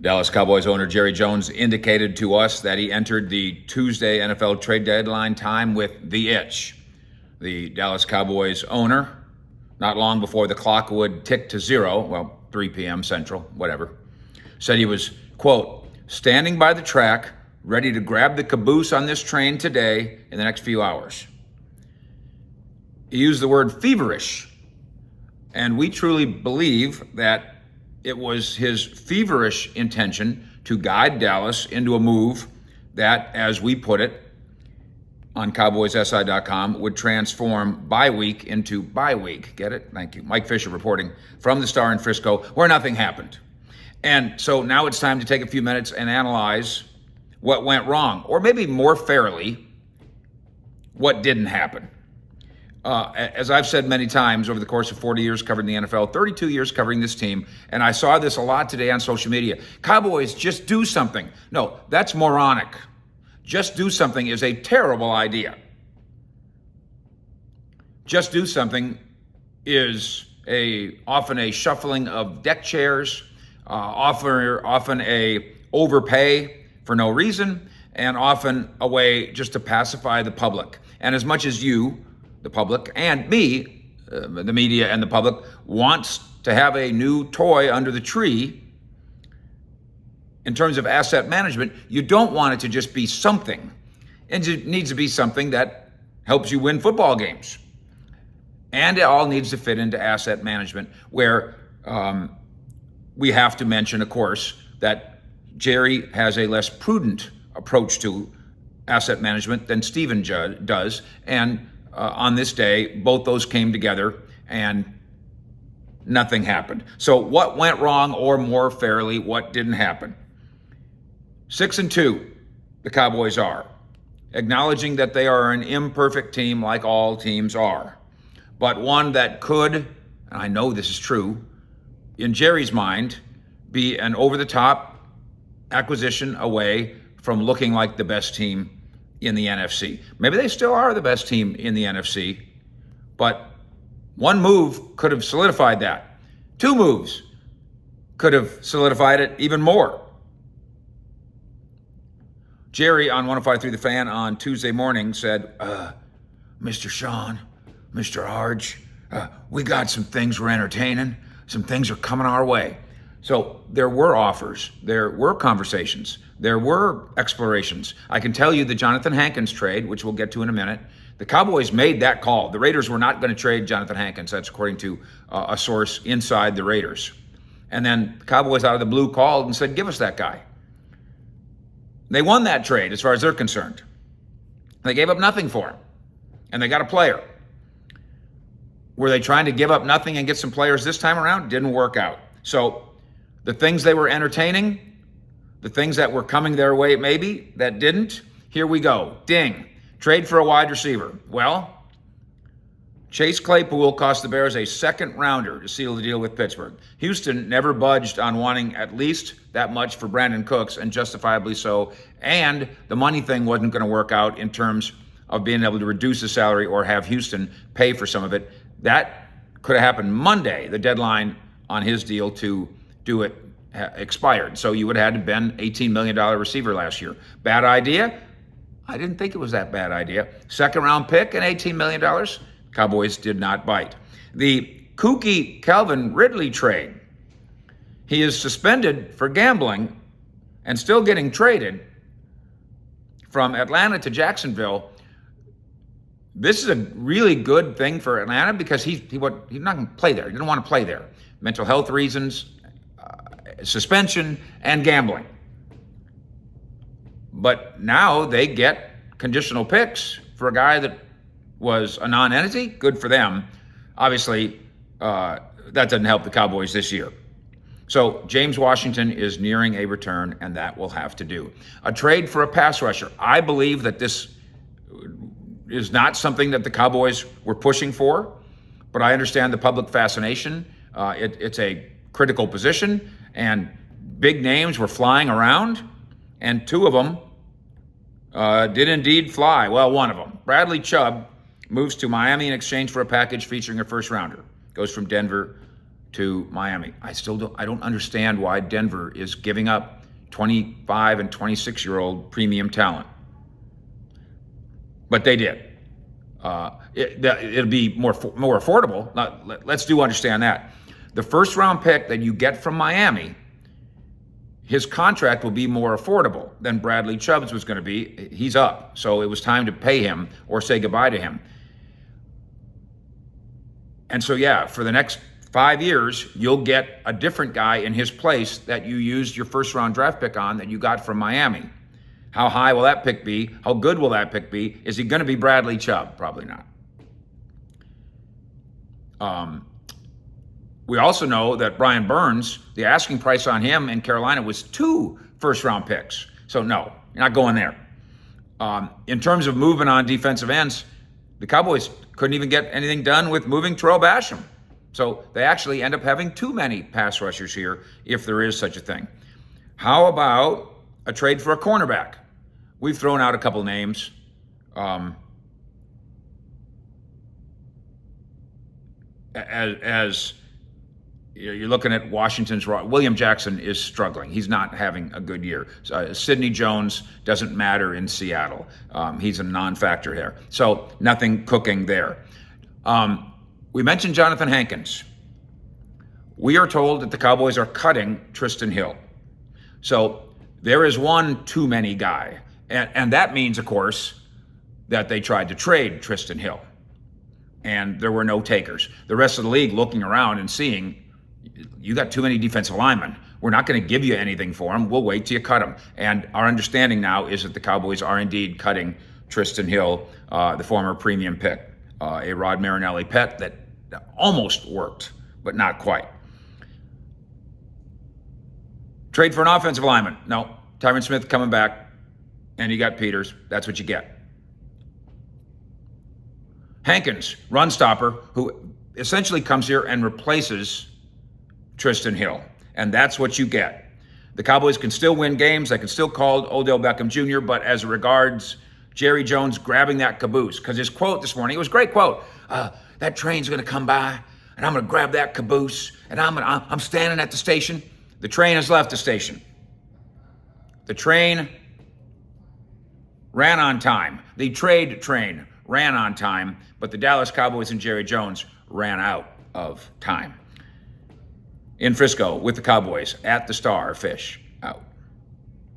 Dallas Cowboys owner Jerry Jones indicated to us that he entered the Tuesday NFL trade deadline time with the itch. The Dallas Cowboys owner, not long before the clock would tick to zero, 3 p.m. Central, whatever, said he was, quote, standing by the track, ready to grab the caboose on this train today in the next few hours. He used the word feverish, and we truly believe that it was his feverish intention to guide Dallas into a move that, as we put it on CowboysSI.com, would transform bye week into bye week. Get it? Thank you. Mike Fisher reporting from the Star in Frisco, where nothing happened. And so now it's time to take a few minutes and analyze what went wrong, or maybe more fairly, what didn't happen. As I've said many times over the course of 40 years covering the NFL, 32 years covering this team, and I saw this a lot today on social media. Cowboys, just do something. No, that's moronic. Just do something is a terrible idea. Just do something is often a shuffling of deck chairs, often a overpay for no reason, and often a way just to pacify the public. And as much as you, the public, and me, the media and the public, wants to have a new toy under the tree in terms of asset management, you don't want it to just be something. It needs to be something that helps you win football games. And it all needs to fit into asset management, where we have to mention, of course, that Jerry has a less prudent approach to asset management than Steven does. And on this day, both those came together and nothing happened. So what went wrong, or more fairly, what didn't happen? 6-2, the Cowboys are, acknowledging that they are an imperfect team like all teams are, but one that could, and I know this is true, in Jerry's mind, be an over-the-top acquisition away from looking like the best team in the NFC. Maybe they still are the best team in the NFC, but one move could have solidified that. 2 moves could have solidified it even more. Jerry on 105.3 The Fan on Tuesday morning said, Mr. Sean, Mr. Arge, we got some things we're entertaining. Some things are coming our way. So there were offers, there were conversations, there were explorations. I can tell you the Jonathan Hankins trade, which we'll get to in a minute, the Cowboys made that call. The Raiders were not going to trade Jonathan Hankins. That's according to a source inside the Raiders. And then the Cowboys out of the blue called and said, give us that guy. They won that trade as far as they're concerned. They gave up nothing for him, and they got a player. Were they trying to give up nothing and get some players this time around? Didn't work out. So the things they were entertaining, the things that were coming their way maybe, that didn't, here we go. Ding. Trade for a wide receiver. Well, Chase Claypool cost the Bears a second rounder to seal the deal with Pittsburgh. Houston never budged on wanting at least that much for Brandon Cooks, and justifiably so. And the money thing wasn't going to work out in terms of being able to reduce the salary or have Houston pay for some of it. That could have happened Monday. The deadline on his deal to do it expired. So you would have had to bend $18 million receiver last year. Bad idea? I didn't think it was that bad idea. Second round pick and $18 million? Cowboys did not bite. The kooky Calvin Ridley trade. He is suspended for gambling and still getting traded from Atlanta to Jacksonville. This is a really good thing for Atlanta because he's not going to play there. He didn't want to play there. Mental health reasons, suspension, and gambling. But now they get conditional picks for a guy that was a non-entity. Good for them. Obviously, that doesn't help the Cowboys this year. So James Washington is nearing a return, and that will have to do. A trade for a pass rusher. I believe that this is not something that the Cowboys were pushing for, but I understand the public fascination. It's a critical position, and big names were flying around, and 2 of them did indeed fly. Well, one of them, Bradley Chubb, moves to Miami in exchange for a package featuring a first rounder. Goes from Denver to Miami. I don't understand why Denver is giving up 25 and 26-year-old premium talent. But they did. It'll be more affordable. Let's understand that. The first round pick that you get from Miami, his contract will be more affordable than Bradley Chubb's was going to be. He's up, so it was time to pay him or say goodbye to him. And so, yeah, for the next 5 years, you'll get a different guy in his place that you used your first round draft pick on that you got from Miami. How high will that pick be? How good will that pick be? Is he going to be Bradley Chubb? Probably not. We also know that Brian Burns, the asking price on him in Carolina was 2 first-round picks. So no, you're not going there. In terms of moving on defensive ends, the Cowboys couldn't even get anything done with moving Terrell Basham. So they actually end up having too many pass rushers here, if there is such a thing. How about a trade for a cornerback? We've thrown out a couple names. As you're looking at Washington's, William Jackson is struggling. He's not having a good year. Sidney Jones doesn't matter in Seattle. He's a non-factor there. So nothing cooking there. We mentioned Jonathan Hankins. We are told that the Cowboys are cutting Tristan Hill. So there is one too many guy. And that means, of course, that they tried to trade Tristan Hill. And there were no takers. The rest of the league looking around and seeing, you got too many defensive linemen. We're not going to give you anything for them. We'll wait till you cut them. And our understanding now is that the Cowboys are indeed cutting Tristan Hill, the former premium pick, a Rod Marinelli pet that almost worked, but not quite. Trade for an offensive lineman. No. Tyron Smith coming back, and you got Peters. That's what you get. Hankins, run stopper, who essentially comes here and replaces Tristan Hill. And that's what you get. The Cowboys can still win games. They can still call Odell Beckham Jr., but as regards Jerry Jones grabbing that caboose, because his quote this morning, it was a great quote. That train's going to come by, and I'm going to grab that caboose, and I'm standing at the station. The train has left the station. The train ran on time. The trade train ran on time, but the Dallas Cowboys and Jerry Jones ran out of time. In Frisco with the Cowboys at the Star, Fish out.